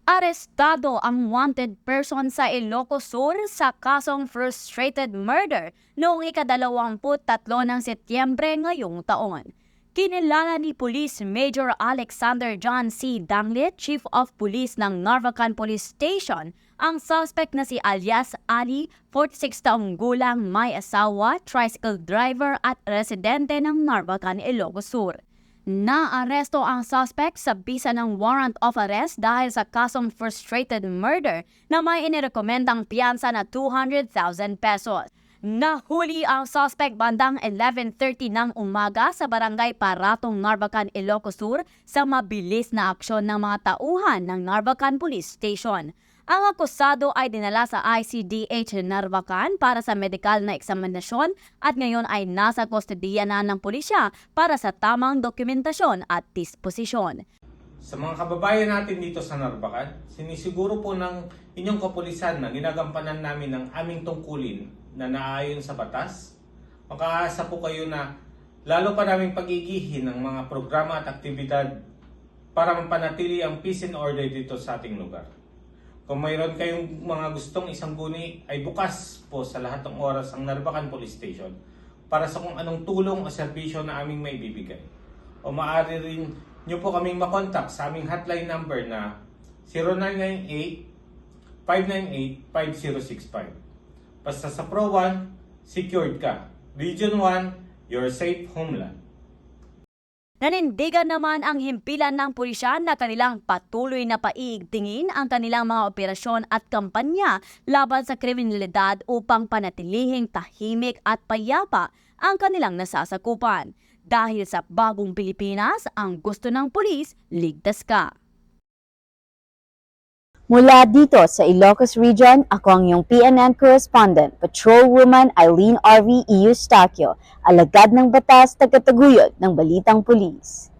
Arestado ang wanted person sa Ilocos Sur sa kasong frustrated murder noong ika-23 ng Setyembre ngayong taon. Kinilala ni Police Major Alexander John C. Danglit, Chief of Police ng Narvacan Police Station, ang suspect na si alias Ali, 46 taong gulang, may asawa, tricycle driver at residente ng Narvacan, Ilocos Sur. Naaresto ang suspect sa bisa ng warrant of arrest dahil sa kasong frustrated murder na may inirekomendang piyansa na 200,000 pesos. Nahuli ang suspect bandang 11:30 ng umaga sa barangay Paratong, Narvacan, Ilocos Sur sa mabilis na aksyon ng mga tauhan ng Narvacan Police Station. Ang akusado ay dinala sa ICDH Narvacan para sa medikal na eksaminasyon at ngayon ay nasa kustodiya na ng pulisya para sa tamang dokumentasyon at disposisyon. Sa mga kababayan natin dito sa Narvacan, sinisiguro po ng inyong kapulisan na ginagampanan namin ang aming tungkulin na naayon sa batas. Makaasa po kayo na lalo pa naming pagigihin ng mga programa at aktibidad para mapanatili ang peace and order dito sa ating lugar. Kung mayroon kayong mga gustong isangguni, ay bukas po sa lahat ng oras ang Narvacan Police Station para sa kung anong tulong o serbisyo na aming may bibigay. O maaari rin nyo po kaming makontak sa aming hotline number na 0998-598-5065. Basta sa Pro 1, secured ka. Region 1, your safe homeland. Nanindigan naman ang himpilan ng pulisya na kanilang patuloy na paiigtingin ang kanilang mga operasyon at kampanya laban sa kriminalidad upang panatilihing tahimik at payapa ang kanilang nasasakupan. Dahil sa bagong Pilipinas, ang gusto ng pulis, ligtas ka. Mula dito sa Ilocos Region, ako ang iyong PNN correspondent, Patrolwoman Eileen R.V. Eustaquio, alagad ng batas, tagataguyod ng Balitang Pulis.